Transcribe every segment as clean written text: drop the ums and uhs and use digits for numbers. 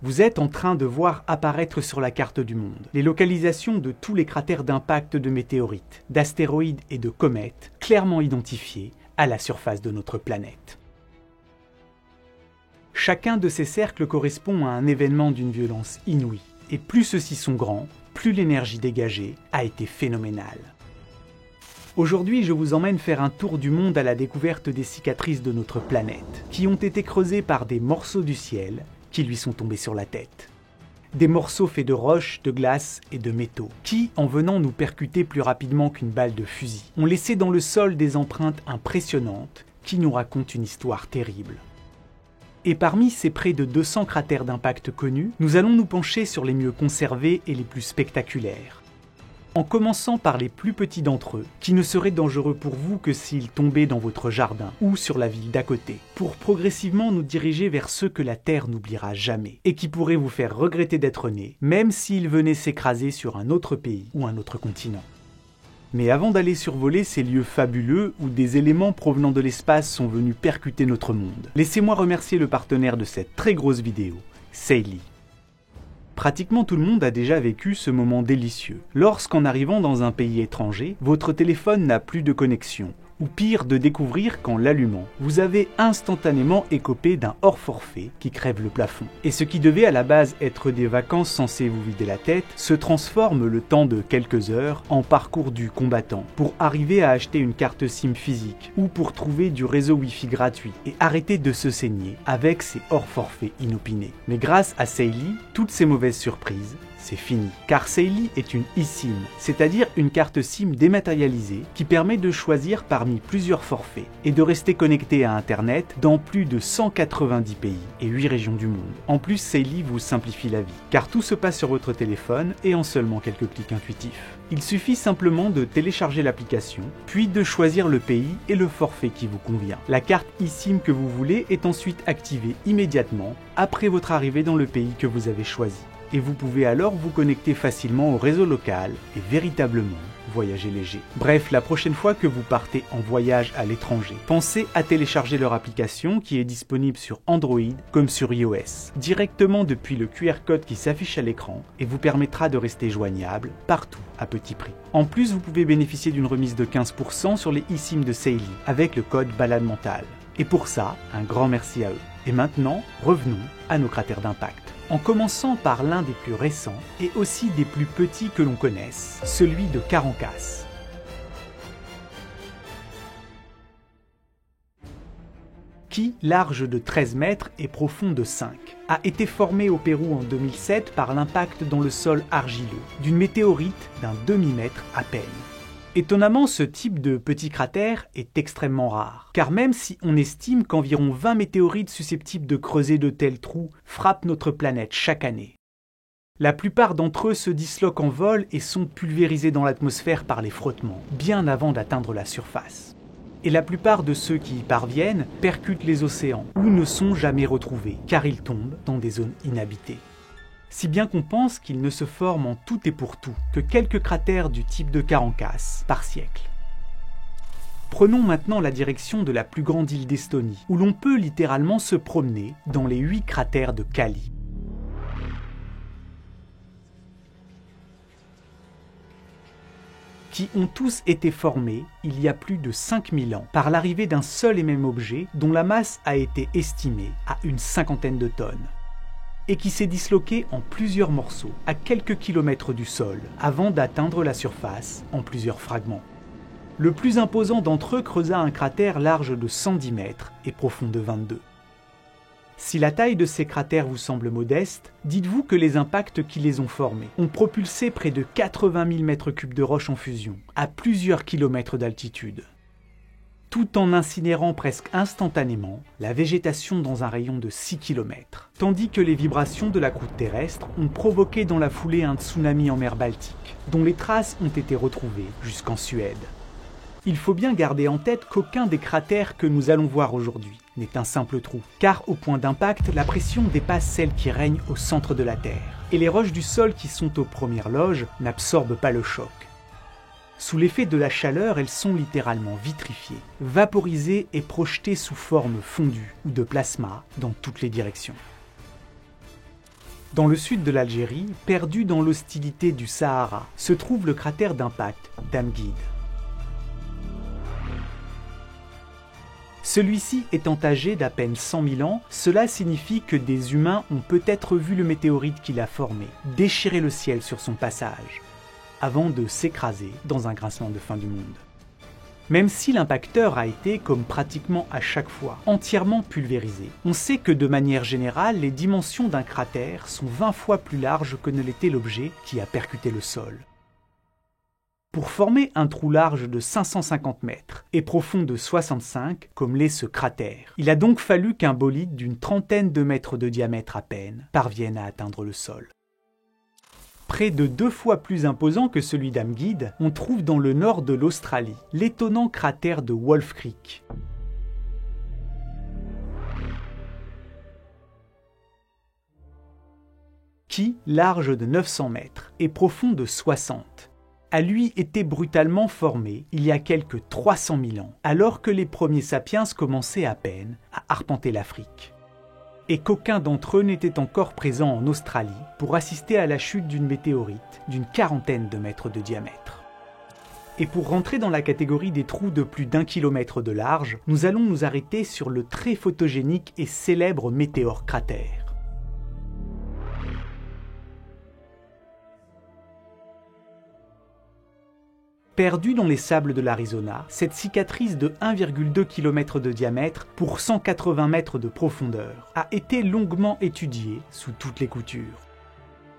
Vous êtes en train de voir apparaître sur la carte du monde les localisations de tous les cratères d'impact de météorites, d'astéroïdes et de comètes clairement identifiés à la surface de notre planète. Chacun de ces cercles correspond à un événement d'une violence inouïe, et plus ceux-ci sont grands, plus l'énergie dégagée a été phénoménale. Aujourd'hui, je vous emmène faire un tour du monde à la découverte des cicatrices de notre planète, qui ont été creusées par des morceaux du ciel qui lui sont tombés sur la tête. Des morceaux faits de roches, de glace et de métaux, qui, en venant nous percuter plus rapidement qu'une balle de fusil, ont laissé dans le sol des empreintes impressionnantes qui nous racontent une histoire terrible. Et parmi ces près de 200 cratères d'impact connus, nous allons nous pencher sur les mieux conservés et les plus spectaculaires. En commençant par les plus petits d'entre eux, qui ne seraient dangereux pour vous que s'ils tombaient dans votre jardin ou sur la ville d'à côté, pour progressivement nous diriger vers ceux que la Terre n'oubliera jamais, et qui pourraient vous faire regretter d'être nés, même s'ils venaient s'écraser sur un autre pays ou un autre continent. Mais avant d'aller survoler ces lieux fabuleux où des éléments provenant de l'espace sont venus percuter notre monde, laissez-moi remercier le partenaire de cette très grosse vidéo, Seili. Pratiquement tout le monde a déjà vécu ce moment délicieux, lorsqu'en arrivant dans un pays étranger, votre téléphone n'a plus de connexion, ou pire de découvrir qu'en l'allumant, vous avez instantanément écopé d'un hors-forfait qui crève le plafond. Et ce qui devait à la base être des vacances censées vous vider la tête, se transforme le temps de quelques heures en parcours du combattant, pour arriver à acheter une carte SIM physique, ou pour trouver du réseau Wi-Fi gratuit, et arrêter de se saigner avec ces hors-forfaits inopinés. Mais grâce à Seili, toutes ces mauvaises surprises, c'est fini. Car Seili est une eSIM, c'est-à-dire une carte SIM dématérialisée qui permet de choisir parmi plusieurs forfaits et de rester connecté à Internet dans plus de 190 pays et 8 régions du monde. En plus, Seili vous simplifie la vie, car tout se passe sur votre téléphone et en seulement quelques clics intuitifs. Il suffit simplement de télécharger l'application, puis de choisir le pays et le forfait qui vous convient. La carte eSIM que vous voulez est ensuite activée immédiatement après votre arrivée dans le pays que vous avez choisi. Et vous pouvez alors vous connecter facilement au réseau local et véritablement voyager léger. Bref, la prochaine fois que vous partez en voyage à l'étranger, pensez à télécharger leur application qui est disponible sur Android comme sur iOS, directement depuis le QR code qui s'affiche à l'écran et vous permettra de rester joignable partout à petit prix. En plus, vous pouvez bénéficier d'une remise de 15% sur les eSIM de Seili avec le code balade mentale. Et pour ça, un grand merci à eux. Et maintenant, revenons à nos cratères d'impact. En commençant par l'un des plus récents et aussi des plus petits que l'on connaisse, celui de Carancas. Qui, large de 13 mètres et profond de 5, a été formé au Pérou en 2007 par l'impact dans le sol argileux d'une météorite d'un demi-mètre à peine. Étonnamment, ce type de petit cratère est extrêmement rare, car même si on estime qu'environ 20 météorites susceptibles de creuser de tels trous frappent notre planète chaque année, la plupart d'entre eux se disloquent en vol et sont pulvérisés dans l'atmosphère par les frottements, bien avant d'atteindre la surface. Et la plupart de ceux qui y parviennent percutent les océans, ou ne sont jamais retrouvés, car ils tombent dans des zones inhabitées. Si bien qu'on pense qu'il ne se forme en tout et pour tout que quelques cratères du type de Carancas par siècle. Prenons maintenant la direction de la plus grande île d'Estonie, où l'on peut littéralement se promener dans les 8 cratères de Kali. Qui ont tous été formés il y a plus de 5000 ans par l'arrivée d'un seul et même objet dont la masse a été estimée à une 50aine de tonnes. Et qui s'est disloqué en plusieurs morceaux, à quelques kilomètres du sol, avant d'atteindre la surface en plusieurs fragments. Le plus imposant d'entre eux creusa un cratère large de 110 mètres et profond de 22. Si la taille de ces cratères vous semble modeste, dites-vous que les impacts qui les ont formés ont propulsé près de 80 000 mètres cubes de roches en fusion, à plusieurs kilomètres d'altitude, tout en incinérant presque instantanément la végétation dans un rayon de 6 km, tandis que les vibrations de la croûte terrestre ont provoqué dans la foulée un tsunami en mer Baltique, dont les traces ont été retrouvées jusqu'en Suède. Il faut bien garder en tête qu'aucun des cratères que nous allons voir aujourd'hui n'est un simple trou, car au point d'impact, la pression dépasse celle qui règne au centre de la Terre, et les roches du sol qui sont aux premières loges n'absorbent pas le choc. Sous l'effet de la chaleur, elles sont littéralement vitrifiées, vaporisées et projetées sous forme fondue ou de plasma dans toutes les directions. Dans le sud de l'Algérie, perdu dans l'hostilité du Sahara, se trouve le cratère d'impact d'Amguide. Celui-ci étant âgé d'à peine 100 000 ans, cela signifie que des humains ont peut-être vu le météorite qu'il a formé, déchirer le ciel sur son passage, avant de s'écraser dans un grincement de fin du monde. Même si l'impacteur a été, comme pratiquement à chaque fois, entièrement pulvérisé, on sait que de manière générale, les dimensions d'un cratère sont 20 fois plus larges que ne l'était l'objet qui a percuté le sol. Pour former un trou large de 550 mètres et profond de 65, comme l'est ce cratère, il a donc fallu qu'un bolide d'une trentaine de mètres de diamètre à peine parvienne à atteindre le sol. Près de 2 fois plus imposant que celui d'Amguide, on trouve dans le nord de l'Australie l'étonnant cratère de Wolf Creek. Qui, large de 900 mètres et profond de 60, a lui été brutalement formé il y a quelques 300 000 ans, alors que les premiers sapiens commençaient à peine à arpenter l'Afrique. Et qu'aucun d'entre eux n'était encore présent en Australie pour assister à la chute d'une météorite d'une quarantaine de mètres de diamètre. Et pour rentrer dans la catégorie des trous de plus d'1 kilomètre de large, nous allons nous arrêter sur le très photogénique et célèbre météore cratère. Perdue dans les sables de l'Arizona, cette cicatrice de 1,2 km de diamètre pour 180 mètres de profondeur a été longuement étudiée sous toutes les coutures.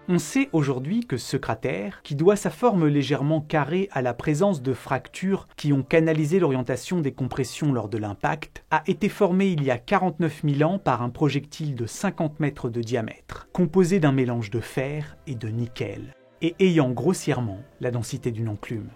On sait aujourd'hui que ce cratère, qui doit sa forme légèrement carrée à la présence de fractures qui ont canalisé l'orientation des compressions lors de l'impact, a été formé il y a 49 000 ans par un projectile de 50 mètres de diamètre, composé d'un mélange de fer et de nickel, et ayant grossièrement la densité d'une enclume.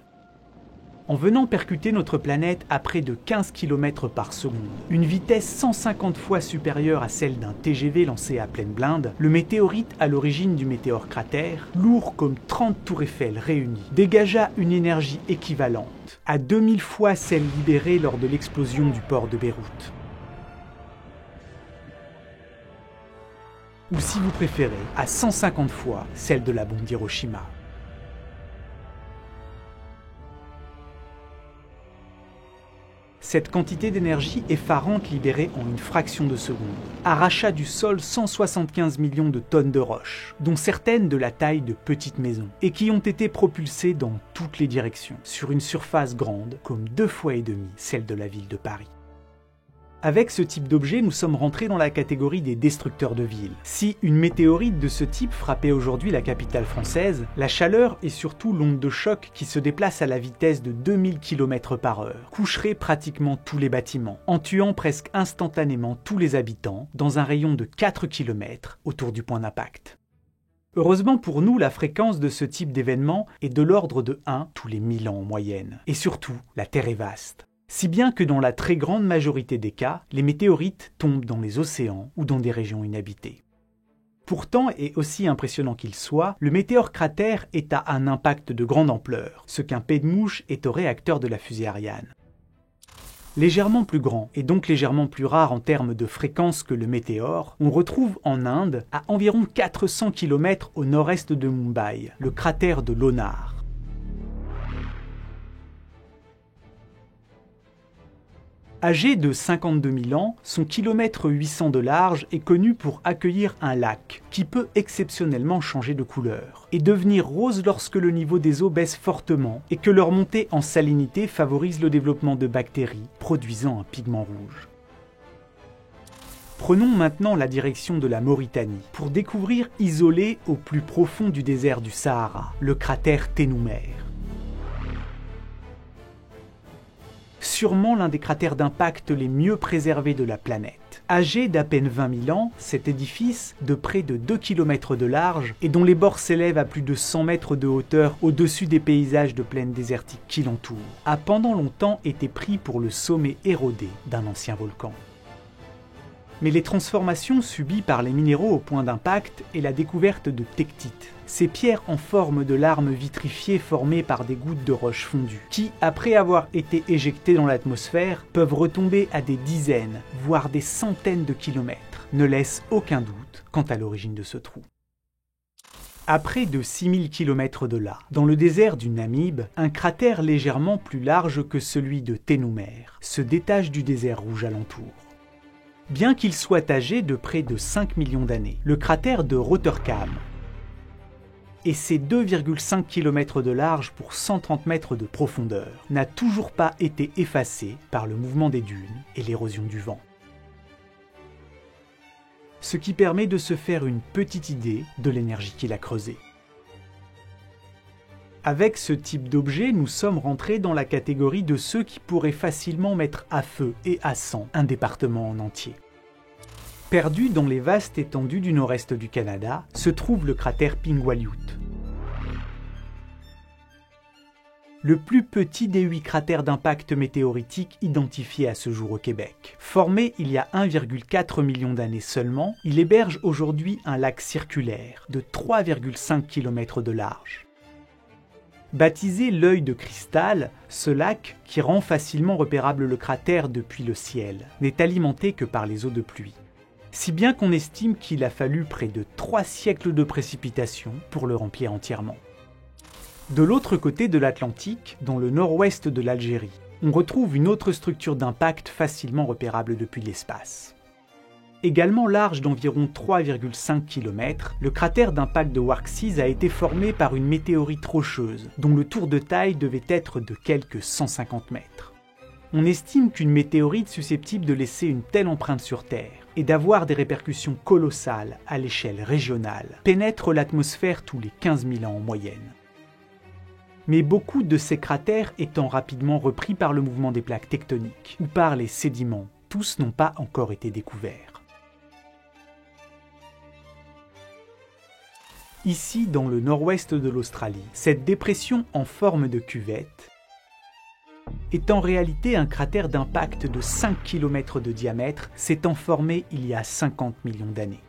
En venant percuter notre planète à près de 15 km par seconde, une vitesse 150 fois supérieure à celle d'un TGV lancé à pleine blinde, le météorite à l'origine du météore cratère, lourd comme 30 tours Eiffel réunies, dégagea une énergie équivalente à 2000 fois celle libérée lors de l'explosion du port de Beyrouth. Ou si vous préférez, à 150 fois celle de la bombe d'Hiroshima. Cette quantité d'énergie effarante libérée en une fraction de seconde arracha du sol 175 millions de tonnes de roches, dont certaines de la taille de petites maisons, et qui ont été propulsées dans toutes les directions, sur une surface grande comme 2 fois et demi celle de la ville de Paris. Avec ce type d'objet, nous sommes rentrés dans la catégorie des destructeurs de villes. Si une météorite de ce type frappait aujourd'hui la capitale française, la chaleur et surtout l'onde de choc qui se déplace à la vitesse de 2000 km/h coucherait pratiquement tous les bâtiments, en tuant presque instantanément tous les habitants dans un rayon de 4 km autour du point d'impact. Heureusement pour nous, la fréquence de ce type d'événement est de l'ordre de 1 tous les 1000 ans en moyenne. Et surtout, la Terre est vaste. Si bien que dans la très grande majorité des cas, les météorites tombent dans les océans ou dans des régions inhabitées. Pourtant, et aussi impressionnant qu'il soit, le météore cratère est à un impact de grande ampleur, ce qu'un pet de mouche est au réacteur de la fusée Ariane. Légèrement plus grand et donc légèrement plus rare en termes de fréquence que le météore, on retrouve en Inde, à environ 400 km au nord-est de Mumbai, le cratère de Lonar. Âgé de 52 000 ans, son kilomètre 800 de large est connu pour accueillir un lac qui peut exceptionnellement changer de couleur et devenir rose lorsque le niveau des eaux baisse fortement et que leur montée en salinité favorise le développement de bactéries produisant un pigment rouge. Prenons maintenant la direction de la Mauritanie pour découvrir, isolé au plus profond du désert du Sahara, le cratère Ténoumer. Sûrement l'un des cratères d'impact les mieux préservés de la planète. Âgé d'à peine 20 000 ans, cet édifice, de près de 2 km de large et dont les bords s'élèvent à plus de 100 mètres de hauteur au-dessus des paysages de plaine désertique qui l'entourent, a pendant longtemps été pris pour le sommet érodé d'un ancien volcan. Mais les transformations subies par les minéraux au point d'impact et la découverte de tectites, ces pierres en forme de larmes vitrifiées formées par des gouttes de roche fondues, qui, après avoir été éjectées dans l'atmosphère, peuvent retomber à des dizaines, voire des centaines de kilomètres, ne laissent aucun doute quant à l'origine de ce trou. À près de 6000 km de là, dans le désert du Namib, un cratère légèrement plus large que celui de Ténoumer se détache du désert rouge alentour. Bien qu'il soit âgé de près de 5 millions d'années, le cratère de Rotterdam et ses 2,5 km de large pour 130 mètres de profondeur n'a toujours pas été effacé par le mouvement des dunes et l'érosion du vent. Ce qui permet de se faire une petite idée de l'énergie qu'il a creusée. Avec ce type d'objet, nous sommes rentrés dans la catégorie de ceux qui pourraient facilement mettre à feu et à sang un département en entier. Perdu dans les vastes étendues du nord-est du Canada, se trouve le cratère Pingwaliut. Le plus petit des 8 cratères d'impact météoritique identifiés à ce jour au Québec. Formé il y a 1,4 million d'années seulement, il héberge aujourd'hui un lac circulaire de 3,5 km de large. Baptisé l'œil de cristal, ce lac, qui rend facilement repérable le cratère depuis le ciel, n'est alimenté que par les eaux de pluie. Si bien qu'on estime qu'il a fallu près de 3 siècles de précipitations pour le remplir entièrement. De l'autre côté de l'Atlantique, dans le nord-ouest de l'Algérie, on retrouve une autre structure d'impact facilement repérable depuis l'espace. Également large d'environ 3,5 km, le cratère d'impact de Warxis a été formé par une météorite rocheuse, dont le tour de taille devait être de quelques 150 mètres. On estime qu'une météorite susceptible de laisser une telle empreinte sur Terre et d'avoir des répercussions colossales à l'échelle régionale pénètre l'atmosphère tous les 15 000 ans en moyenne. Mais beaucoup de ces cratères étant rapidement repris par le mouvement des plaques tectoniques ou par les sédiments, tous n'ont pas encore été découverts. Ici, dans le nord-ouest de l'Australie, cette dépression en forme de cuvette est en réalité un cratère d'impact de 5 km de diamètre s'étant formé il y a 50 millions d'années.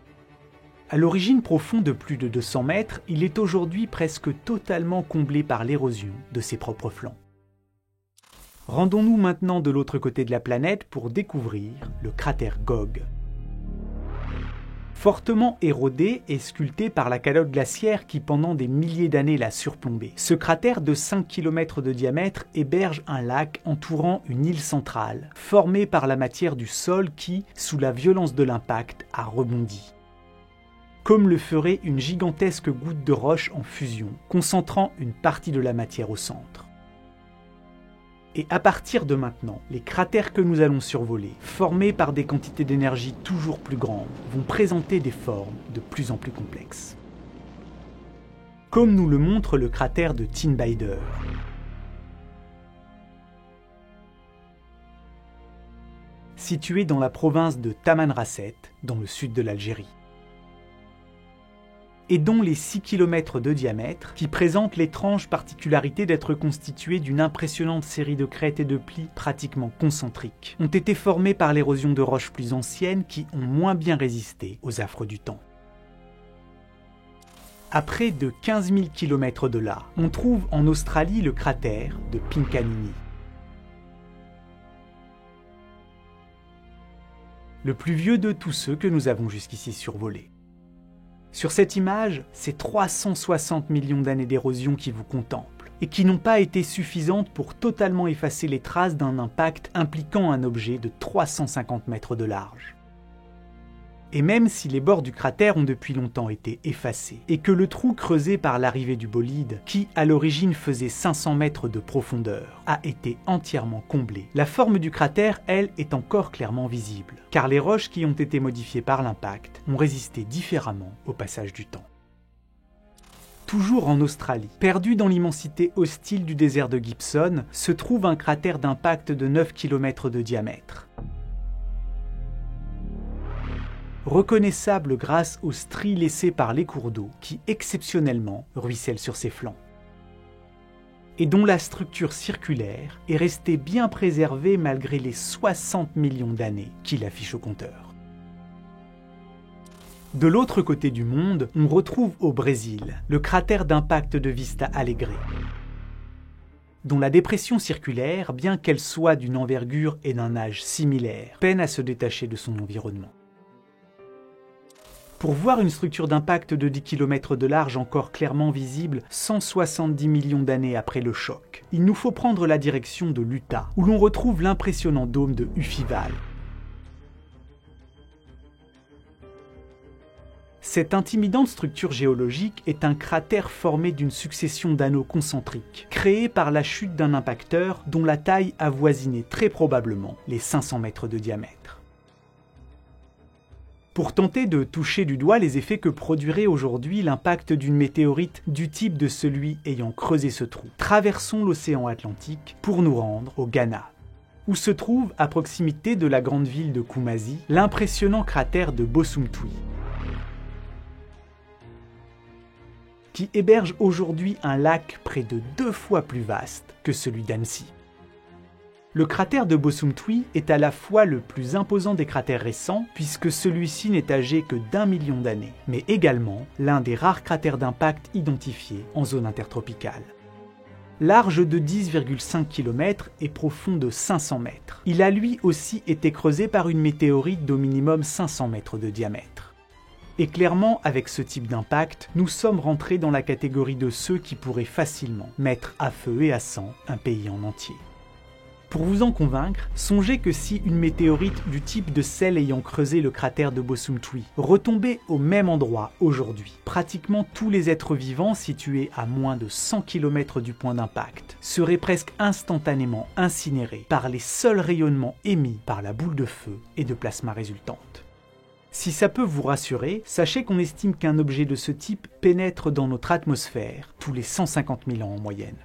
À l'origine profond de plus de 200 mètres, il est aujourd'hui presque totalement comblé par l'érosion de ses propres flancs. Rendons-nous maintenant de l'autre côté de la planète pour découvrir le cratère Gog. Fortement érodé et sculpté par la calotte glaciaire qui pendant des milliers d'années l'a surplombé, ce cratère de 5 km de diamètre héberge un lac entourant une île centrale, formée par la matière du sol qui, sous la violence de l'impact, a rebondi. Comme le ferait une gigantesque goutte de roche en fusion, concentrant une partie de la matière au centre. Et à partir de maintenant, les cratères que nous allons survoler, formés par des quantités d'énergie toujours plus grandes, vont présenter des formes de plus en plus complexes. Comme nous le montre le cratère de Tinbayder. Situé dans la province de Tamanrasset, dans le sud de l'Algérie. Et dont les 6 km de diamètre, qui présentent l'étrange particularité d'être constitués d'une impressionnante série de crêtes et de plis pratiquement concentriques, ont été formés par l'érosion de roches plus anciennes qui ont moins bien résisté aux affres du temps. À près de 15 000 km de là, on trouve en Australie le cratère de Pincanini. Le plus vieux de tous ceux que nous avons jusqu'ici survolés. Sur cette image, c'est 360 millions d'années d'érosion qui vous contemplent, et qui n'ont pas été suffisantes pour totalement effacer les traces d'un impact impliquant un objet de 350 mètres de large. Et même si les bords du cratère ont depuis longtemps été effacés, et que le trou creusé par l'arrivée du bolide, qui à l'origine faisait 500 mètres de profondeur, a été entièrement comblé, la forme du cratère, elle, est encore clairement visible, car les roches qui ont été modifiées par l'impact ont résisté différemment au passage du temps. Toujours en Australie, perdu dans l'immensité hostile du désert de Gibson, se trouve un cratère d'impact de 9 km de diamètre. Reconnaissable grâce aux stries laissées par les cours d'eau qui, exceptionnellement, ruissellent sur ses flancs. Et dont la structure circulaire est restée bien préservée malgré les 60 millions d'années qu'il affiche au compteur. De l'autre côté du monde, on retrouve au Brésil le cratère d'impact de Vista Alegre, dont la dépression circulaire, bien qu'elle soit d'une envergure et d'un âge similaires, peine à se détacher de son environnement. Pour voir une structure d'impact de 10 km de large encore clairement visible 170 millions d'années après le choc, il nous faut prendre la direction de l'Utah, où l'on retrouve l'impressionnant dôme de Hufival. Cette intimidante structure géologique est un cratère formé d'une succession d'anneaux concentriques, créés par la chute d'un impacteur dont la taille avoisinait très probablement les 500 mètres de diamètre. Pour tenter de toucher du doigt les effets que produirait aujourd'hui l'impact d'une météorite du type de celui ayant creusé ce trou, traversons l'océan Atlantique pour nous rendre au Ghana, où se trouve, à proximité de la grande ville de Kumasi, l'impressionnant cratère de Bosumtwi, qui héberge aujourd'hui un lac près de 2 fois plus vaste que celui d'Annecy. Le cratère de Bosumtwi est à la fois le plus imposant des cratères récents, puisque celui-ci n'est âgé que d'1 million d'années, mais également l'un des rares cratères d'impact identifiés en zone intertropicale. Large de 10,5 km et profond de 500 mètres, il a lui aussi été creusé par une météorite d'au minimum 500 mètres de diamètre. Et clairement, avec ce type d'impact, nous sommes rentrés dans la catégorie de ceux qui pourraient facilement mettre à feu et à sang un pays en entier. Pour vous en convaincre, songez que si une météorite du type de celle ayant creusé le cratère de Bosumtwi retombait au même endroit aujourd'hui, pratiquement tous les êtres vivants situés à moins de 100 km du point d'impact seraient presque instantanément incinérés par les seuls rayonnements émis par la boule de feu et de plasma résultante. Si ça peut vous rassurer, sachez qu'on estime qu'un objet de ce type pénètre dans notre atmosphère tous les 150 000 ans en moyenne,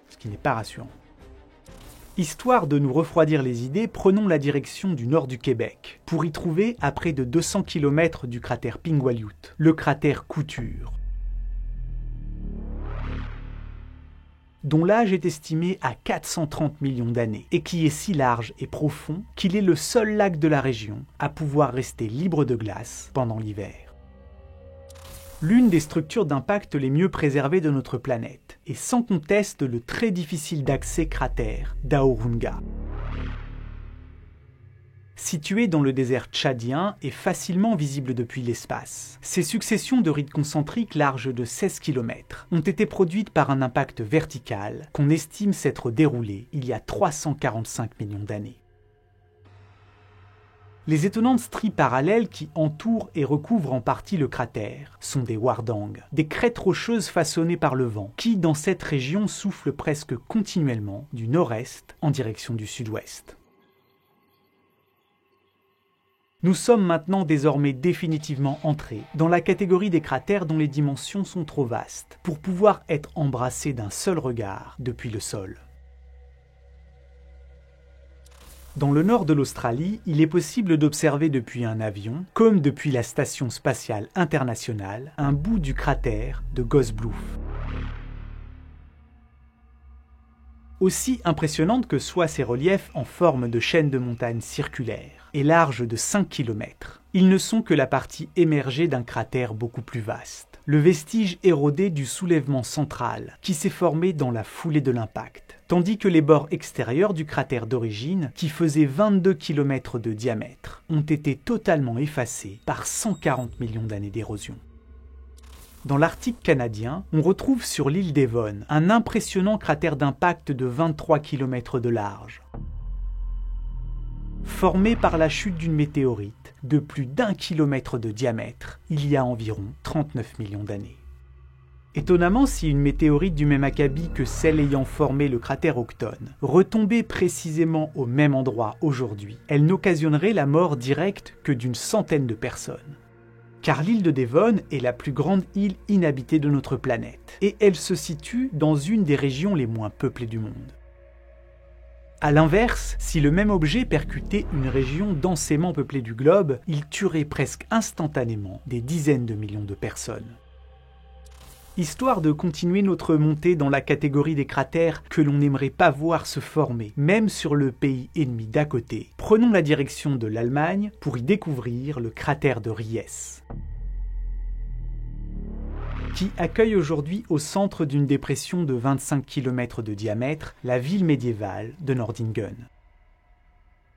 ce qui n'est pas rassurant. Histoire de nous refroidir les idées, prenons la direction du nord du Québec, pour y trouver, à près de 200 km du cratère Pingwaliut, le cratère Couture, dont l'âge est estimé à 430 millions d'années, et qui est si large et profond qu'il est le seul lac de la région à pouvoir rester libre de glace pendant l'hiver. L'une des structures d'impact les mieux préservées de notre planète, et sans conteste le très difficile d'accès cratère d'Aurunga. Situé dans le désert tchadien et facilement visible depuis l'espace, ces successions de rides concentriques larges de 16 km ont été produites par un impact vertical qu'on estime s'être déroulé il y a 345 millions d'années. Les étonnantes stries parallèles qui entourent et recouvrent en partie le cratère sont des wardang, des crêtes rocheuses façonnées par le vent, qui dans cette région soufflent presque continuellement du nord-est en direction du sud-ouest. Nous sommes maintenant désormais définitivement entrés dans la catégorie des cratères dont les dimensions sont trop vastes pour pouvoir être embrassés d'un seul regard depuis le sol. Dans le nord de l'Australie, il est possible d'observer depuis un avion, comme depuis la Station spatiale internationale, un bout du cratère de Gosblouf. Aussi impressionnantes que soient ces reliefs en forme de chaîne de montagnes circulaires et larges de 5 km, ils ne sont que la partie émergée d'un cratère beaucoup plus vaste, le vestige érodé du soulèvement central qui s'est formé dans la foulée de l'impact, tandis que les bords extérieurs du cratère d'origine, qui faisaient 22 km de diamètre, ont été totalement effacés par 140 millions d'années d'érosion. Dans l'Arctique canadien, on retrouve sur l'île Devon un impressionnant cratère d'impact de 23 km de large, formé par la chute d'une météorite de plus d'1 kilomètre de diamètre il y a environ 39 millions d'années. Étonnamment, si une météorite du même acabit que celle ayant formé le cratère Octone retombait précisément au même endroit aujourd'hui, elle n'occasionnerait la mort directe que d'une centaine de personnes. Car l'île de Devon est la plus grande île inhabitée de notre planète, et elle se situe dans une des régions les moins peuplées du monde. A l'inverse, si le même objet percutait une région densément peuplée du globe, il tuerait presque instantanément des dizaines de millions de personnes. Histoire de continuer notre montée dans la catégorie des cratères que l'on n'aimerait pas voir se former, même sur le pays ennemi d'à côté, prenons la direction de l'Allemagne pour y découvrir le cratère de Ries, qui accueille aujourd'hui au centre d'une dépression de 25 km de diamètre la ville médiévale de Nordingen.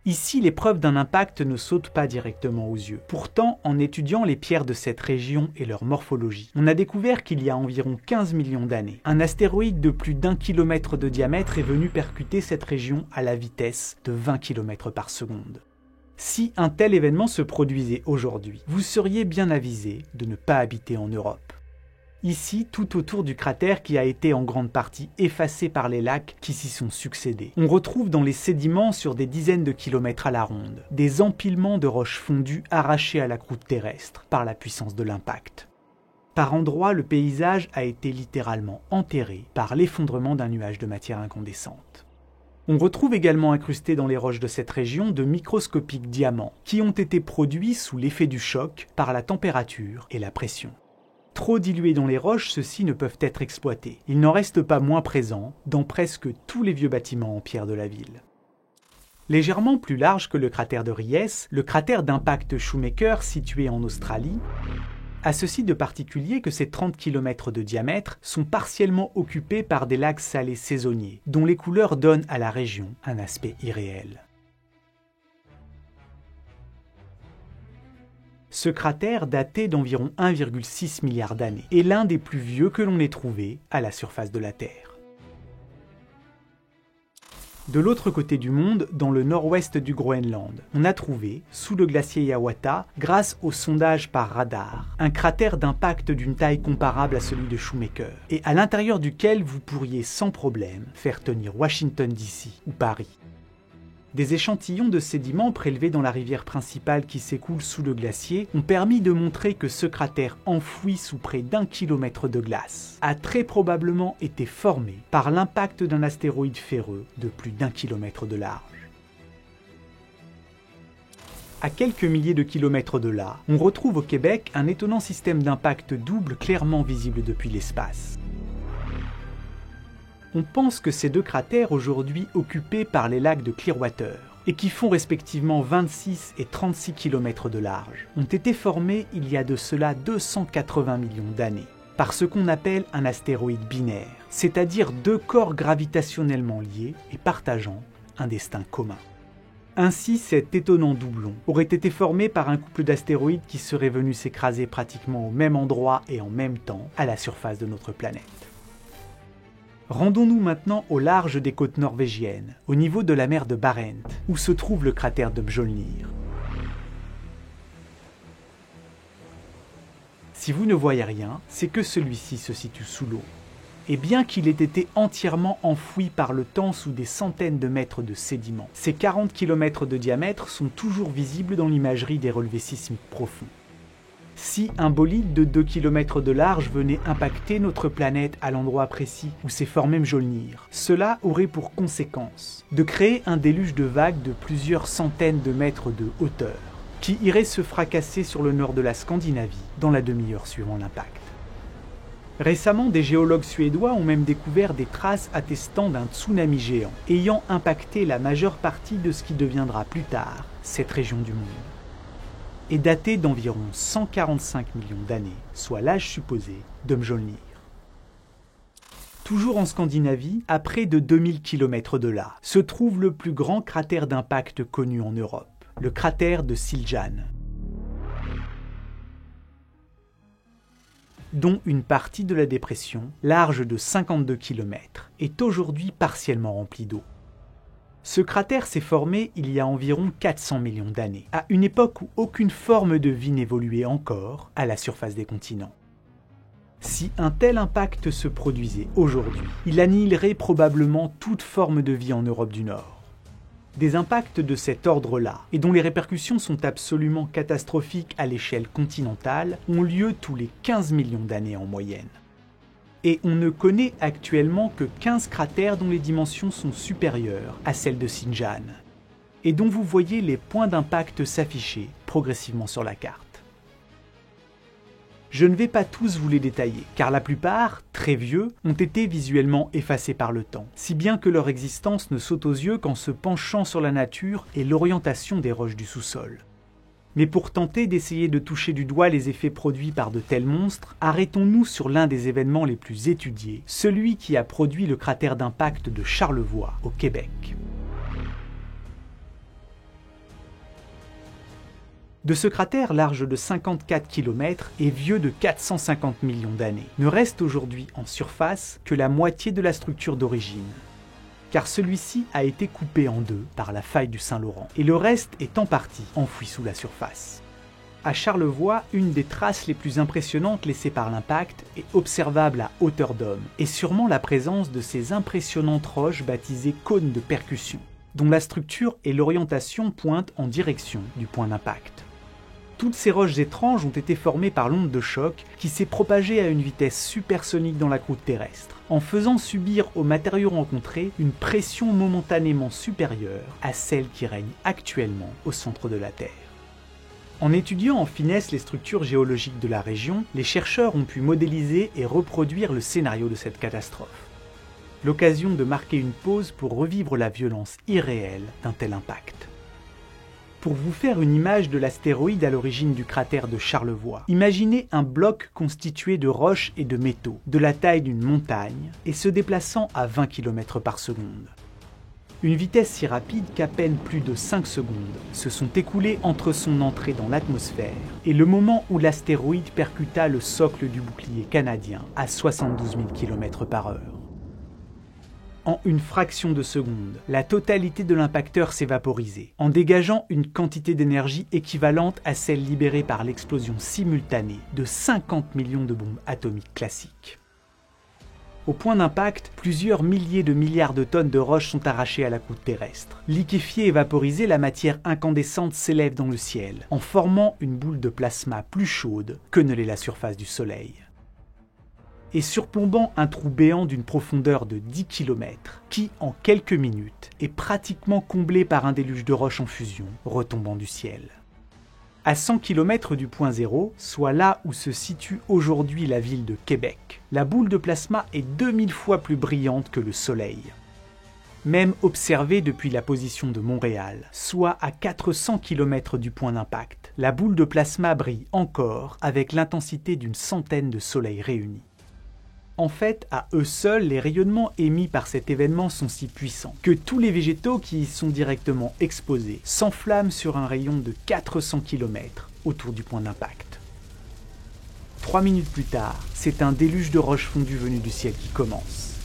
Ici, les preuves d'un impact ne sautent pas directement aux yeux. Pourtant, en étudiant les pierres de cette région et leur morphologie, on a découvert qu'il y a environ 15 millions d'années, un astéroïde de plus d'1 kilomètre de diamètre est venu percuter cette région à la vitesse de 20 km par seconde. Si un tel événement se produisait aujourd'hui, vous seriez bien avisé de ne pas habiter en Europe. Ici, tout autour du cratère qui a été en grande partie effacé par les lacs qui s'y sont succédés, on retrouve dans les sédiments sur des dizaines de kilomètres à la ronde, des empilements de roches fondues arrachées à la croûte terrestre par la puissance de l'impact. Par endroits, le paysage a été littéralement enterré par l'effondrement d'un nuage de matière incandescente. On retrouve également incrustés dans les roches de cette région de microscopiques diamants qui ont été produits sous l'effet du choc par la température et la pression. Trop dilués dans les roches, ceux-ci ne peuvent être exploités. Il n'en reste pas moins présent dans presque tous les vieux bâtiments en pierre de la ville. Légèrement plus large que le cratère de Ries, le cratère d'impact Shoemaker, situé en Australie, a ceci de particulier que ses 30 km de diamètre sont partiellement occupés par des lacs salés saisonniers, dont les couleurs donnent à la région un aspect irréel. Ce cratère, daté d'environ 1,6 milliard d'années, est l'un des plus vieux que l'on ait trouvé à la surface de la Terre. De l'autre côté du monde, dans le nord-ouest du Groenland, on a trouvé, sous le glacier Hiawatha, grâce au sondage par radar, un cratère d'impact d'une taille comparable à celui de Shoemaker, et à l'intérieur duquel vous pourriez sans problème faire tenir Washington DC ou Paris. Des échantillons de sédiments prélevés dans la rivière principale qui s'écoule sous le glacier ont permis de montrer que ce cratère enfoui sous près d'1 kilomètre de glace a très probablement été formé par l'impact d'un astéroïde ferreux de plus d'1 kilomètre de large. À quelques milliers de kilomètres de là, on retrouve au Québec un étonnant système d'impact double clairement visible depuis l'espace. On pense que ces deux cratères aujourd'hui occupés par les lacs de Clearwater, et qui font respectivement 26 et 36 km de large, ont été formés il y a de cela 280 millions d'années, par ce qu'on appelle un astéroïde binaire, c'est-à-dire deux corps gravitationnellement liés et partageant un destin commun. Ainsi, cet étonnant doublon aurait été formé par un couple d'astéroïdes qui seraient venus s'écraser pratiquement au même endroit et en même temps à la surface de notre planète. Rendons-nous maintenant au large des côtes norvégiennes, au niveau de la mer de Barents, où se trouve le cratère de Mjolnir. Si vous ne voyez rien, c'est que celui-ci se situe sous l'eau. Et bien qu'il ait été entièrement enfoui par le temps sous des centaines de mètres de sédiments, ces 40 km de diamètre sont toujours visibles dans l'imagerie des relevés sismiques profonds. Si un bolide de 2 km de large venait impacter notre planète à l'endroit précis où s'est formé Mjolnir, cela aurait pour conséquence de créer un déluge de vagues de plusieurs centaines de mètres de hauteur, qui irait se fracasser sur le nord de la Scandinavie dans la demi-heure suivant l'impact. Récemment, des géologues suédois ont même découvert des traces attestant d'un tsunami géant, ayant impacté la majeure partie de ce qui deviendra plus tard cette région du monde. Est daté d'environ 145 millions d'années, soit l'âge supposé de Mjolnir. Toujours en Scandinavie, à près de 2000 km de là, se trouve le plus grand cratère d'impact connu en Europe, le cratère de Siljan, dont une partie de la dépression, large de 52 km, est aujourd'hui partiellement remplie d'eau. Ce cratère s'est formé il y a environ 400 millions d'années, à une époque où aucune forme de vie n'évoluait encore à la surface des continents. Si un tel impact se produisait aujourd'hui, il annihilerait probablement toute forme de vie en Europe du Nord. Des impacts de cet ordre-là, et dont les répercussions sont absolument catastrophiques à l'échelle continentale, ont lieu tous les 15 millions d'années en moyenne. Et on ne connaît actuellement que 15 cratères dont les dimensions sont supérieures à celles de Siljan, et dont vous voyez les points d'impact s'afficher progressivement sur la carte. Je ne vais pas tous vous les détailler, car la plupart, très vieux, ont été visuellement effacés par le temps, si bien que leur existence ne saute aux yeux qu'en se penchant sur la nature et l'orientation des roches du sous-sol. Mais pour tenter d'essayer de toucher du doigt les effets produits par de tels monstres, arrêtons-nous sur l'un des événements les plus étudiés, celui qui a produit le cratère d'impact de Charlevoix, au Québec. De ce cratère large de 54 km et vieux de 450 millions d'années, ne reste aujourd'hui en surface que la moitié de la structure d'origine, car celui-ci a été coupé en deux par la faille du Saint-Laurent, et le reste est en partie enfoui sous la surface. À Charlevoix, une des traces les plus impressionnantes laissées par l'impact est observable à hauteur d'homme, et sûrement la présence de ces impressionnantes roches baptisées cônes de percussion, dont la structure et l'orientation pointent en direction du point d'impact. Toutes ces roches étranges ont été formées par l'onde de choc qui s'est propagée à une vitesse supersonique dans la croûte terrestre, en faisant subir aux matériaux rencontrés une pression momentanément supérieure à celle qui règne actuellement au centre de la Terre. En étudiant en finesse les structures géologiques de la région, les chercheurs ont pu modéliser et reproduire le scénario de cette catastrophe. L'occasion de marquer une pause pour revivre la violence irréelle d'un tel impact. Pour vous faire une image de l'astéroïde à l'origine du cratère de Charlevoix, imaginez un bloc constitué de roches et de métaux, de la taille d'une montagne, et se déplaçant à 20 km par seconde. Une vitesse si rapide qu'à peine plus de 5 secondes se sont écoulées entre son entrée dans l'atmosphère et le moment où l'astéroïde percuta le socle du bouclier canadien à 72 000 km par heure. En une fraction de seconde, la totalité de l'impacteur s'est vaporisée, en dégageant une quantité d'énergie équivalente à celle libérée par l'explosion simultanée de 50 millions de bombes atomiques classiques. Au point d'impact, plusieurs milliers de milliards de tonnes de roches sont arrachées à la croûte terrestre. Liquéfiée et vaporisée, la matière incandescente s'élève dans le ciel, en formant une boule de plasma plus chaude que ne l'est la surface du Soleil. Et surplombant un trou béant d'une profondeur de 10 km, qui, en quelques minutes, est pratiquement comblé par un déluge de roches en fusion, retombant du ciel. À 100 km du point zéro, soit là où se situe aujourd'hui la ville de Québec, la boule de plasma est 2000 fois plus brillante que le Soleil. Même observée depuis la position de Montréal, soit à 400 km du point d'impact, la boule de plasma brille encore avec l'intensité d'une centaine de soleils réunis. En fait, à eux seuls, les rayonnements émis par cet événement sont si puissants que tous les végétaux qui y sont directement exposés s'enflamment sur un rayon de 400 km autour du point d'impact. 3 minutes plus tard, c'est un déluge de roches fondues venues du ciel qui commence.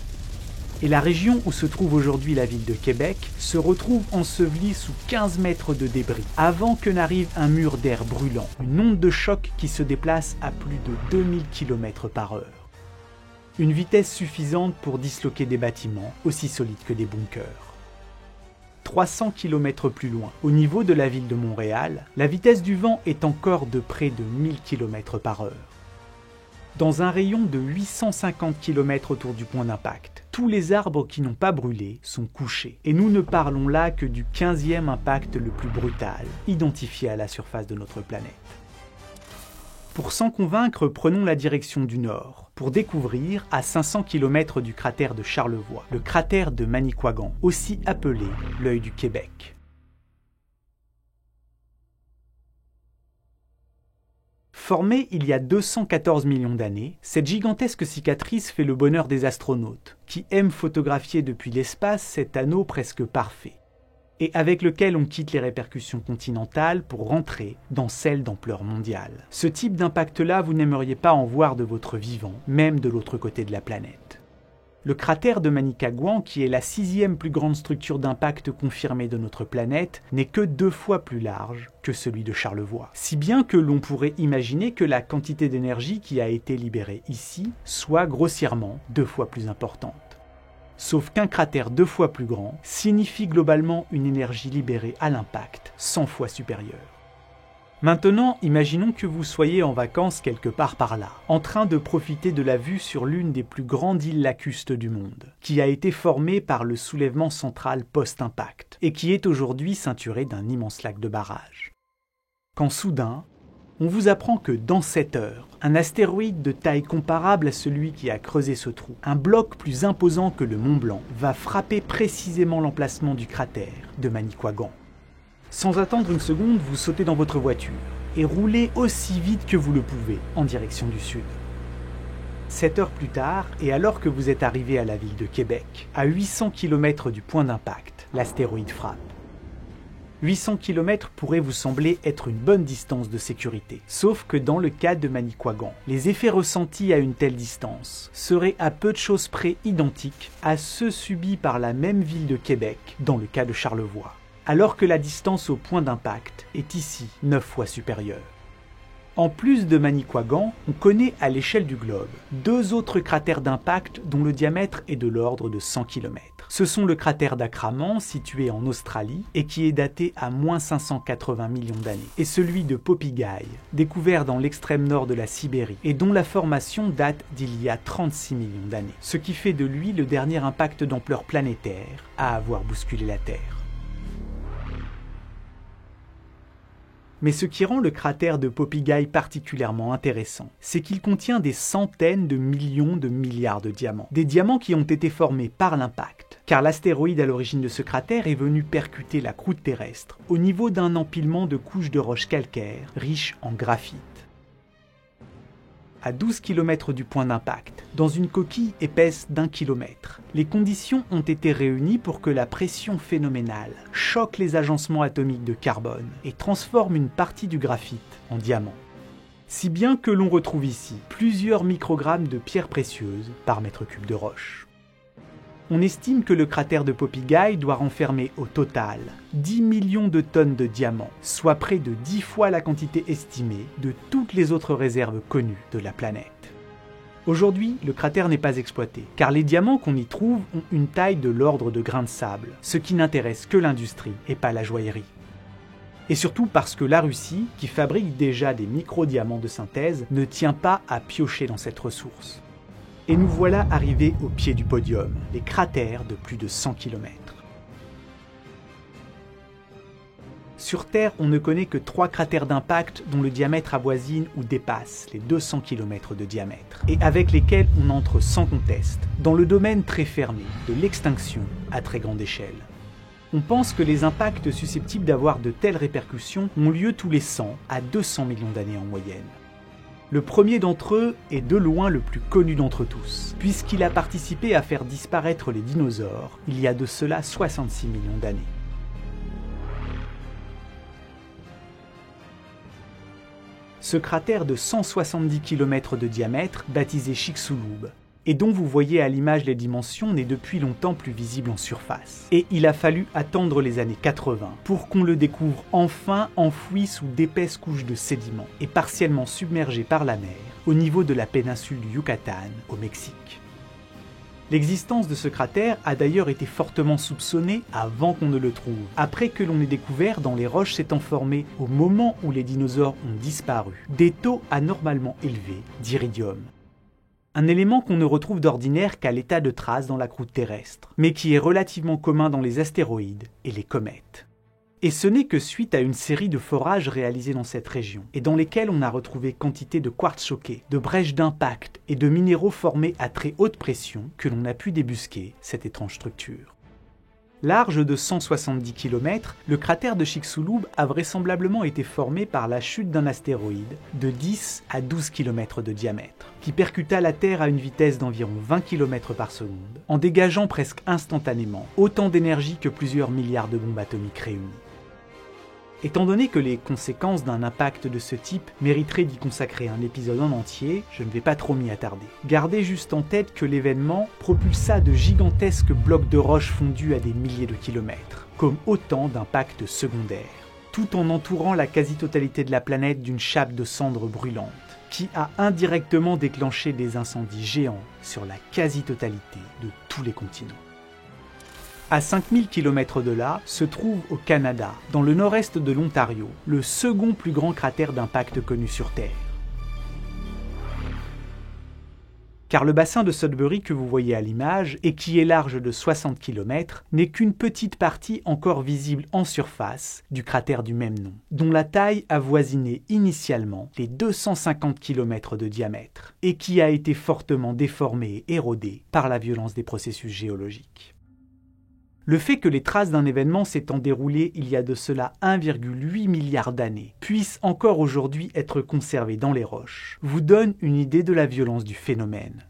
Et la région où se trouve aujourd'hui la ville de Québec se retrouve ensevelie sous 15 mètres de débris, avant que n'arrive un mur d'air brûlant, une onde de choc qui se déplace à plus de 2000 km par heure. Une vitesse suffisante pour disloquer des bâtiments aussi solides que des bunkers. 300 km plus loin, au niveau de la ville de Montréal, la vitesse du vent est encore de près de 1000 km par heure. Dans un rayon de 850 km autour du point d'impact, tous les arbres qui n'ont pas brûlé sont couchés. Et nous ne parlons là que du 15e impact le plus brutal, identifié à la surface de notre planète. Pour s'en convaincre, prenons la direction du nord, pour découvrir, à 500 km du cratère de Charlevoix, le cratère de Manicouagan, aussi appelé l'œil du Québec. Formée il y a 214 millions d'années, cette gigantesque cicatrice fait le bonheur des astronautes, qui aiment photographier depuis l'espace cet anneau presque parfait, et avec lequel on quitte les répercussions continentales pour rentrer dans celles d'ampleur mondiale. Ce type d'impact-là, vous n'aimeriez pas en voir de votre vivant, même de l'autre côté de la planète. Le cratère de Manicouagan, qui est la 6e plus grande structure d'impact confirmée de notre planète, n'est que 2 fois plus large que celui de Charlevoix. Si bien que l'on pourrait imaginer que la quantité d'énergie qui a été libérée ici soit grossièrement 2 fois plus importante. Sauf qu'un cratère 2 fois plus grand signifie globalement une énergie libérée à l'impact 100 fois supérieure. Maintenant, imaginons que vous soyez en vacances quelque part par là, en train de profiter de la vue sur l'une des plus grandes îles lacustres du monde, qui a été formée par le soulèvement central post-impact, et qui est aujourd'hui ceinturée d'un immense lac de barrage. Quand soudain, on vous apprend que dans 7 heures, un astéroïde de taille comparable à celui qui a creusé ce trou, un bloc plus imposant que le Mont Blanc, va frapper précisément l'emplacement du cratère de Manicouagan. Sans attendre une seconde, vous sautez dans votre voiture et roulez aussi vite que vous le pouvez en direction du sud. 7 heures plus tard, et alors que vous êtes arrivé à la ville de Québec, à 800 km du point d'impact, l'astéroïde frappe. 800 km pourrait vous sembler être une bonne distance de sécurité. Sauf que dans le cas de Manicouagan, les effets ressentis à une telle distance seraient à peu de choses près identiques à ceux subis par la même ville de Québec dans le cas de Charlevoix, alors que la distance au point d'impact est ici 9 fois supérieure. En plus de Manicouagan, on connaît à l'échelle du globe 2 autres cratères d'impact dont le diamètre est de l'ordre de 100 km. Ce sont le cratère d'Akraman, situé en Australie, et qui est daté à moins 580 millions d'années, et celui de Popigai, découvert dans l'extrême nord de la Sibérie, et dont la formation date d'il y a 36 millions d'années, ce qui fait de lui le dernier impact d'ampleur planétaire à avoir bousculé la Terre. Mais ce qui rend le cratère de Popigai particulièrement intéressant, c'est qu'il contient des centaines de millions de milliards de diamants. Des diamants qui ont été formés par l'impact, car l'astéroïde à l'origine de ce cratère est venu percuter la croûte terrestre au niveau d'un empilement de couches de roches calcaires riches en graphite. À 12 km du point d'impact, dans une coquille épaisse d'1 km. Les conditions ont été réunies pour que la pression phénoménale choque les agencements atomiques de carbone et transforme une partie du graphite en diamant. Si bien que l'on retrouve ici plusieurs microgrammes de pierres précieuses par mètre cube de roche. On estime que le cratère de Popigai doit renfermer au total 10 millions de tonnes de diamants, soit près de 10 fois la quantité estimée de toutes les autres réserves connues de la planète. Aujourd'hui, le cratère n'est pas exploité, car les diamants qu'on y trouve ont une taille de l'ordre de grains de sable, ce qui n'intéresse que l'industrie et pas la joaillerie. Et surtout parce que la Russie, qui fabrique déjà des micro-diamants de synthèse, ne tient pas à piocher dans cette ressource. Et nous voilà arrivés au pied du podium, les cratères de plus de 100 km. Sur Terre, on ne connaît que 3 cratères d'impact dont le diamètre avoisine ou dépasse les 200 km de diamètre, et avec lesquels on entre sans conteste, dans le domaine très fermé de l'extinction à très grande échelle. On pense que les impacts susceptibles d'avoir de telles répercussions ont lieu tous les 100 à 200 millions d'années en moyenne. Le premier d'entre eux est de loin le plus connu d'entre tous, puisqu'il a participé à faire disparaître les dinosaures il y a de cela 66 millions d'années. Ce cratère de 170 km de diamètre, baptisé Chicxulub, et dont vous voyez à l'image les dimensions, n'est depuis longtemps plus visible en surface. Et il a fallu attendre les années 80 pour qu'on le découvre enfin enfoui sous d'épaisses couches de sédiments et partiellement submergé par la mer au niveau de la péninsule du Yucatan, au Mexique. L'existence de ce cratère a d'ailleurs été fortement soupçonnée avant qu'on ne le trouve, après que l'on ait découvert dans les roches s'étant formées au moment où les dinosaures ont disparu des taux anormalement élevés d'iridium. Un élément qu'on ne retrouve d'ordinaire qu'à l'état de trace dans la croûte terrestre, mais qui est relativement commun dans les astéroïdes et les comètes. Et ce n'est que suite à une série de forages réalisés dans cette région, et dans lesquels on a retrouvé quantité de quartz choqué, de brèches d'impact et de minéraux formés à très haute pression que l'on a pu débusquer cette étrange structure. Large de 170 km, le cratère de Chicxulub a vraisemblablement été formé par la chute d'un astéroïde de 10 à 12 km de diamètre, qui percuta la Terre à une vitesse d'environ 20 km par seconde, en dégageant presque instantanément autant d'énergie que plusieurs milliards de bombes atomiques réunies. Étant donné que les conséquences d'un impact de ce type mériteraient d'y consacrer un épisode en entier, je ne vais pas trop m'y attarder. Gardez juste en tête que l'événement propulsa de gigantesques blocs de roches fondus à des milliers de kilomètres, comme autant d'impacts secondaires, tout en entourant la quasi-totalité de la planète d'une chape de cendres brûlantes, qui a indirectement déclenché des incendies géants sur la quasi-totalité de tous les continents. À 5000 km de là, se trouve au Canada, dans le nord-est de l'Ontario, le second plus grand cratère d'impact connu sur Terre. Car le bassin de Sudbury que vous voyez à l'image, et qui est large de 60 km, n'est qu'une petite partie encore visible en surface du cratère du même nom, dont la taille avoisinait initialement les 250 km de diamètre, et qui a été fortement déformé et érodé par la violence des processus géologiques. Le fait que les traces d'un événement s'étant déroulé il y a de cela 1,8 milliard d'années puissent encore aujourd'hui être conservées dans les roches vous donne une idée de la violence du phénomène.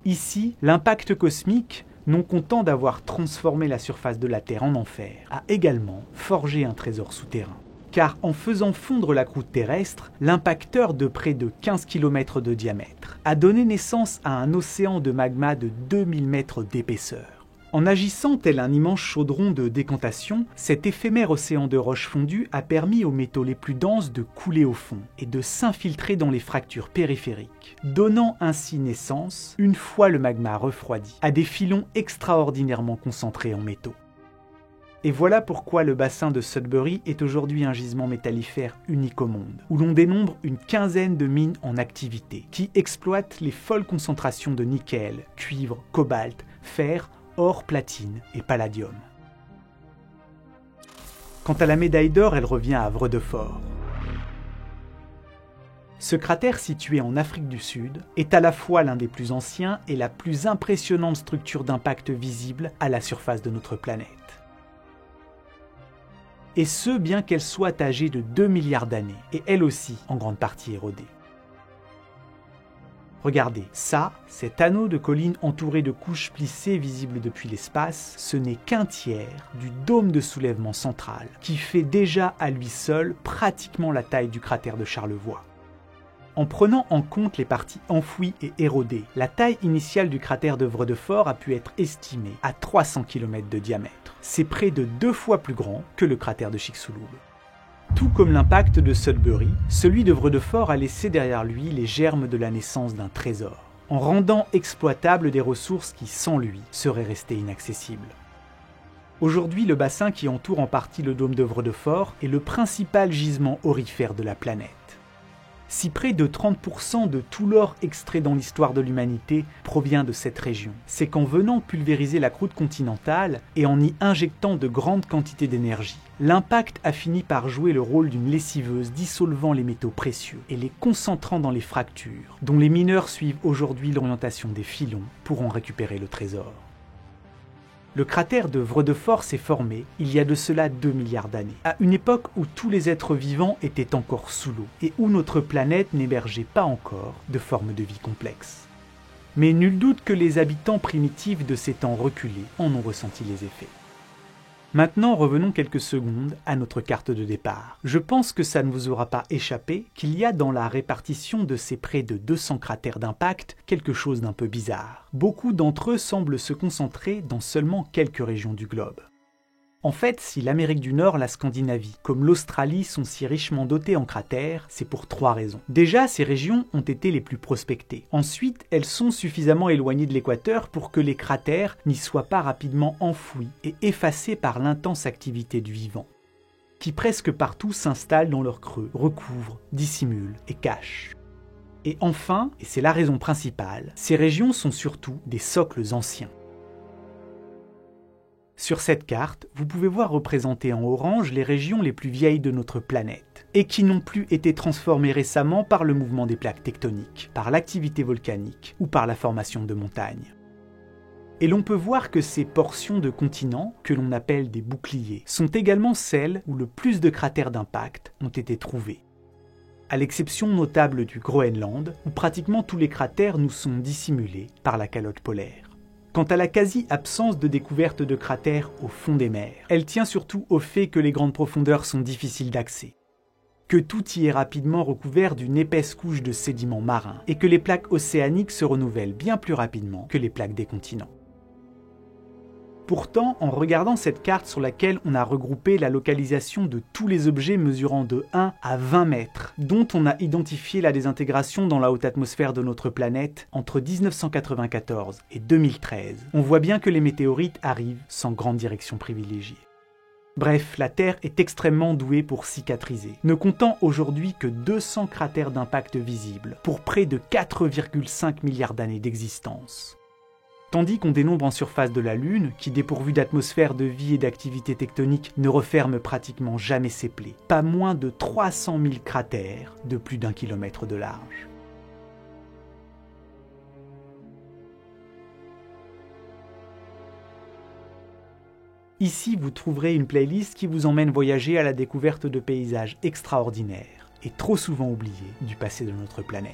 Ici, l'impact cosmique, non content d'avoir transformé la surface de la Terre en enfer, a également forgé un trésor souterrain. Car en faisant fondre la croûte terrestre, l'impacteur de près de 15 km de diamètre a donné naissance à un océan de magma de 2000 mètres d'épaisseur. En agissant tel un immense chaudron de décantation, cet éphémère océan de roches fondues a permis aux métaux les plus denses de couler au fond et de s'infiltrer dans les fractures périphériques, donnant ainsi naissance, une fois le magma refroidi, à des filons extraordinairement concentrés en métaux. Et voilà pourquoi le bassin de Sudbury est aujourd'hui un gisement métallifère unique au monde, où l'on dénombre une quinzaine de mines en activité, qui exploitent les folles concentrations de nickel, cuivre, cobalt, fer, or, platine et palladium. Quant à la médaille d'or, elle revient à Vredefort. Ce cratère situé en Afrique du Sud est à la fois l'un des plus anciens et la plus impressionnante structure d'impact visible à la surface de notre planète. Et ce, bien qu'elle soit âgée de 2 milliards d'années, et elle aussi en grande partie érodée. Regardez, ça, cet anneau de collines entouré de couches plissées visibles depuis l'espace, ce n'est qu'un tiers du dôme de soulèvement central, qui fait déjà à lui seul pratiquement la taille du cratère de Charlevoix. En prenant en compte les parties enfouies et érodées, la taille initiale du cratère de Vredefort a pu être estimée à 300 km de diamètre. C'est près de 2 fois plus grand que le cratère de Chicxulub. Tout comme l'impact de Sudbury, celui de Vredefort a laissé derrière lui les germes de la naissance d'un trésor, en rendant exploitables des ressources qui, sans lui, seraient restées inaccessibles. Aujourd'hui, le bassin qui entoure en partie le dôme de Vredefort est le principal gisement aurifère de la planète. Si près de 30% de tout l'or extrait dans l'histoire de l'humanité provient de cette région, c'est qu'en venant pulvériser la croûte continentale et en y injectant de grandes quantités d'énergie, l'impact a fini par jouer le rôle d'une lessiveuse dissolvant les métaux précieux et les concentrant dans les fractures, dont les mineurs suivent aujourd'hui l'orientation des filons pour en récupérer le trésor. Le cratère de Vredefort s'est formé il y a de cela 2 milliards d'années, à une époque où tous les êtres vivants étaient encore sous l'eau et où notre planète n'hébergeait pas encore de forme de vie complexe. Mais nul doute que les habitants primitifs de ces temps reculés en ont ressenti les effets. Maintenant, revenons quelques secondes à notre carte de départ. Je pense que ça ne vous aura pas échappé qu'il y a dans la répartition de ces près de 200 cratères d'impact quelque chose d'un peu bizarre. Beaucoup d'entre eux semblent se concentrer dans seulement quelques régions du globe. En fait, si l'Amérique du Nord, la Scandinavie, comme l'Australie sont si richement dotées en cratères, c'est pour 3 raisons. Déjà, ces régions ont été les plus prospectées. Ensuite, elles sont suffisamment éloignées de l'équateur pour que les cratères n'y soient pas rapidement enfouis et effacés par l'intense activité du vivant, qui presque partout s'installe dans leur creux, recouvre, dissimule et cache. Et enfin, et c'est la raison principale, ces régions sont surtout des socles anciens. Sur cette carte, vous pouvez voir représentées en orange les régions les plus vieilles de notre planète, et qui n'ont plus été transformées récemment par le mouvement des plaques tectoniques, par l'activité volcanique ou par la formation de montagnes. Et l'on peut voir que ces portions de continents, que l'on appelle des boucliers, sont également celles où le plus de cratères d'impact ont été trouvés. À l'exception notable du Groenland, où pratiquement tous les cratères nous sont dissimulés par la calotte polaire. Quant à la quasi-absence de découverte de cratères au fond des mers, elle tient surtout au fait que les grandes profondeurs sont difficiles d'accès, que tout y est rapidement recouvert d'une épaisse couche de sédiments marins et que les plaques océaniques se renouvellent bien plus rapidement que les plaques des continents. Pourtant, en regardant cette carte sur laquelle on a regroupé la localisation de tous les objets mesurant de 1 à 20 mètres, dont on a identifié la désintégration dans la haute atmosphère de notre planète entre 1994 et 2013, on voit bien que les météorites arrivent sans grande direction privilégiée. Bref, la Terre est extrêmement douée pour cicatriser, ne comptant aujourd'hui que 200 cratères d'impact visibles, pour près de 4,5 milliards d'années d'existence. Tandis qu'on dénombre en surface de la Lune, qui dépourvue d'atmosphère de vie et d'activité tectonique ne referme pratiquement jamais ses plaies, pas moins de 300 000 cratères de plus d'1 kilomètre de large. Ici, vous trouverez une playlist qui vous emmène voyager à la découverte de paysages extraordinaires et trop souvent oubliés du passé de notre planète.